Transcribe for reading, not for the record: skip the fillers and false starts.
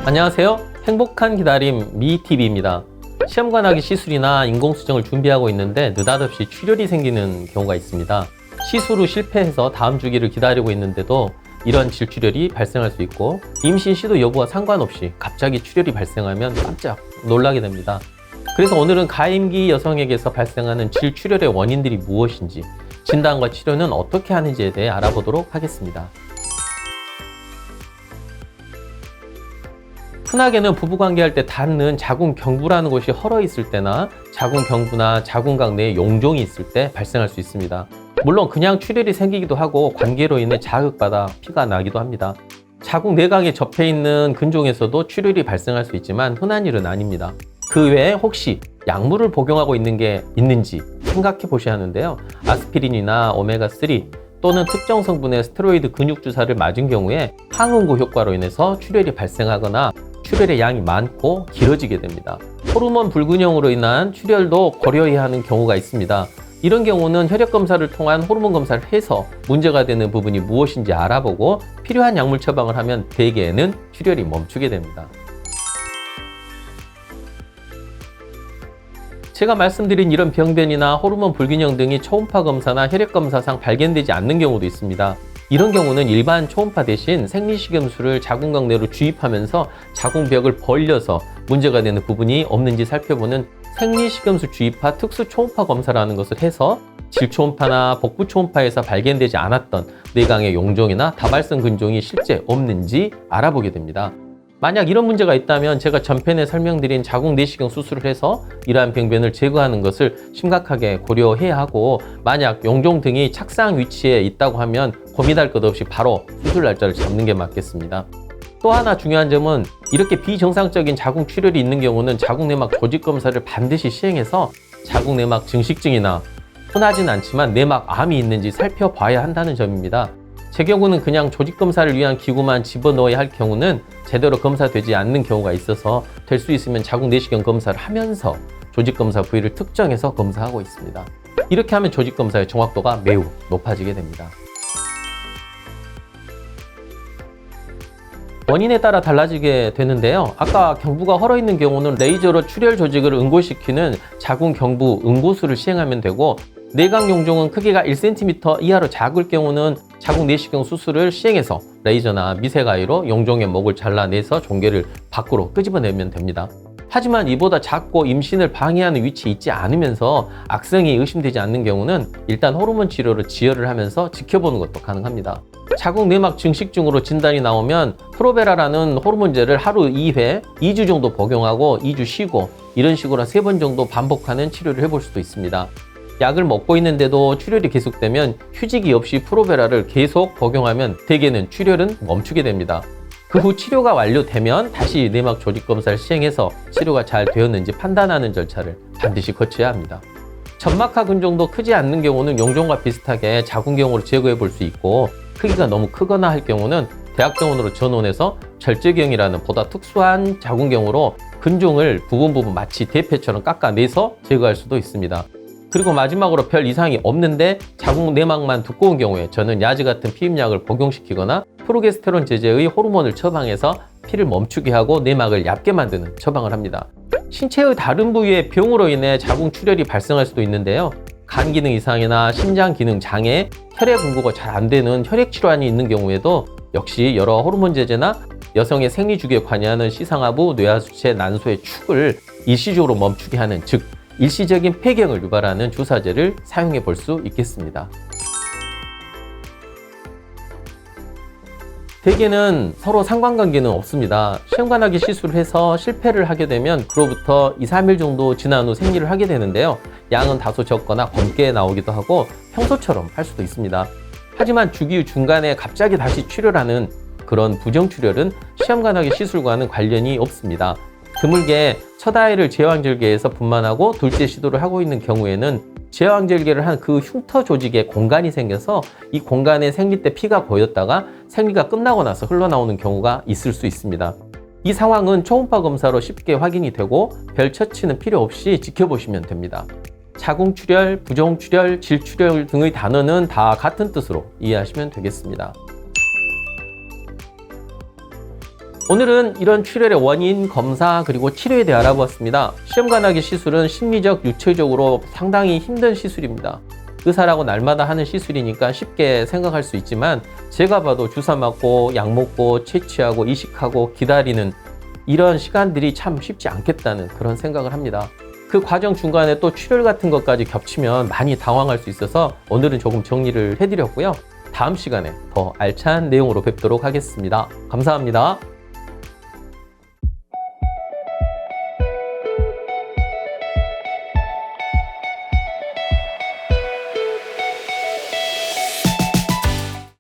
안녕하세요. 행복한 기다림 미TV입니다. 시험관하기 시술이나 인공수정을 준비하고 있는데 느닷없이 출혈이 생기는 경우가 있습니다. 시술 후 실패해서 다음 주기를 기다리고 있는데도 이런 질출혈이 발생할 수 있고, 임신 시도 여부와 상관없이 갑자기 출혈이 발생하면 깜짝 놀라게 됩니다. 그래서 오늘은 가임기 여성에게서 발생하는 질출혈의 원인들이 무엇인지, 진단과 치료는 어떻게 하는지에 대해 알아보도록 하겠습니다. 흔하게는 부부관계할 때 닿는 자궁경부라는 곳이 헐어 있을 때나 자궁경부나 자궁각 내에 용종이 있을 때 발생할 수 있습니다. 물론 그냥 출혈이 생기기도 하고 관계로 인해 자극받아 피가 나기도 합니다. 자궁 내각에 접해 있는 근종에서도 출혈이 발생할 수 있지만 흔한 일은 아닙니다. 그 외에 혹시 약물을 복용하고 있는 게 있는지 생각해 보셔야 하는데요. 아스피린이나 오메가3 또는 특정 성분의 스테로이드 근육주사를 맞은 경우에 항응고 효과로 인해서 출혈이 발생하거나 출혈의 양이 많고 길어지게 됩니다. 호르몬 불균형으로 인한 출혈도 고려해야 하는 경우가 있습니다. 이런 경우는 혈액검사를 통한 호르몬 검사를 해서 문제가 되는 부분이 무엇인지 알아보고 필요한 약물 처방을 하면 대개는 출혈이 멈추게 됩니다. 제가 말씀드린 이런 병변이나 호르몬 불균형 등이 초음파 검사나 혈액 검사상 발견되지 않는 경우도 있습니다. 이런 경우는 일반 초음파 대신 생리식염수를 자궁각 내로 주입하면서 자궁벽을 벌려서 문제가 되는 부분이 없는지 살펴보는 생리식염수 주입파 특수 초음파 검사라는 것을 해서 질초음파나 복부 초음파에서 발견되지 않았던 내강의 용종이나 다발성 근종이 실제 없는지 알아보게 됩니다. 만약 이런 문제가 있다면 제가 전편에 설명드린 자궁 내시경 수술을 해서 이러한 병변을 제거하는 것을 심각하게 고려해야 하고, 만약 용종 등이 착상 위치에 있다고 하면 고민할 것 없이 바로 수술 날짜를 잡는 게 맞겠습니다. 또 하나 중요한 점은 이렇게 비정상적인 자궁 출혈이 있는 경우는 자궁 내막 조직 검사를 반드시 시행해서 자궁 내막 증식증이나 흔하진 않지만 내막암이 있는지 살펴봐야 한다는 점입니다. 제 경우는 그냥 조직 검사를 위한 기구만 집어넣어야 할 경우는 제대로 검사되지 않는 경우가 있어서 될 수 있으면 자궁 내시경 검사를 하면서 조직 검사 부위를 특정해서 검사하고 있습니다. 이렇게 하면 조직 검사의 정확도가 매우 높아지게 됩니다. 원인에 따라 달라지게 되는데요. 아까 경부가 헐어 있는 경우는 레이저로 출혈 조직을 응고시키는 자궁 경부 응고술을 시행하면 되고, 내각 용종은 크기가 1cm 이하로 작을 경우는 자궁 내시경 수술을 시행해서 레이저나 미세가위로 용종의 목을 잘라내서 종괴를 밖으로 끄집어내면 됩니다. 하지만 이보다 작고 임신을 방해하는 위치에 있지 않으면서 악성이 의심되지 않는 경우는 일단 호르몬 치료로 지혈을 하면서 지켜보는 것도 가능합니다. 자궁 내막 증식증으로 진단이 나오면 프로베라라는 호르몬제를 하루 2회, 2주 정도 복용하고 2주 쉬고, 이런 식으로 3번 정도 반복하는 치료를 해볼 수도 있습니다. 약을 먹고 있는데도 출혈이 계속되면 휴지기 없이 프로베라를 계속 복용하면 대개는 출혈은 멈추게 됩니다. 그 후 치료가 완료되면 다시 내막 조직 검사를 시행해서 치료가 잘 되었는지 판단하는 절차를 반드시 거쳐야 합니다. 점막하 근종도 크지 않는 경우는 용종과 비슷하게 자궁경으로 제거해 볼 수 있고, 크기가 너무 크거나 할 경우는 대학병원으로 전원해서 절제경이라는 보다 특수한 자궁경으로 근종을 부분 마치 대패처럼 깎아내서 제거할 수도 있습니다. 그리고 마지막으로 별 이상이 없는데 자궁 내막만 두꺼운 경우에 저는 야지 같은 피임약을 복용시키거나 프로게스테론 제제의 호르몬을 처방해서 피를 멈추게 하고 내막을 얇게 만드는 처방을 합니다. 신체의 다른 부위의 병으로 인해 자궁 출혈이 발생할 수도 있는데요. 간 기능 이상이나 심장 기능 장애, 혈액 공급이 잘 안 되는 혈액 질환이 있는 경우에도 역시 여러 호르몬 제제나 여성의 생리 주기에 관여하는 시상하부, 뇌하수체, 난소의 축을 일시적으로 멈추게 하는, 즉 일시적인 폐경을 유발하는 주사제를 사용해 볼 수 있겠습니다. 대개는 서로 상관관계는 없습니다. 시험관하기 시술을 해서 실패를 하게 되면 그로부터 2-3일 정도 지난 후 생리를 하게 되는데요. 양은 다소 적거나 검게 나오기도 하고 평소처럼 할 수도 있습니다. 하지만 주기 후 중간에 갑자기 다시 출혈하는 그런 부정출혈은 시험관하기 시술과는 관련이 없습니다. 드물게 첫 아이를 제왕절개에서 분만하고 둘째 시도를 하고 있는 경우에는 제왕절개를 한 그 흉터 조직에 공간이 생겨서 이 공간에 생리 때 피가 고였다가 생리가 끝나고 나서 흘러나오는 경우가 있을 수 있습니다. 이 상황은 초음파 검사로 쉽게 확인이 되고 별 처치는 필요 없이 지켜보시면 됩니다. 자궁출혈, 부종출혈, 질출혈 등의 단어는 다 같은 뜻으로 이해하시면 되겠습니다. 오늘은 이런 출혈의 원인, 검사, 그리고 치료에 대해 알아보았습니다. 시험관하기 시술은 심리적, 육체적으로 상당히 힘든 시술입니다. 의사라고 날마다 하는 시술이니까 쉽게 생각할 수 있지만 제가 봐도 주사 맞고 약 먹고 채취하고 이식하고 기다리는 이런 시간들이 참 쉽지 않겠다는 그런 생각을 합니다. 그 과정 중간에 또 출혈 같은 것까지 겹치면 많이 당황할 수 있어서 오늘은 조금 정리를 해드렸고요. 다음 시간에 더 알찬 내용으로 뵙도록 하겠습니다. 감사합니다.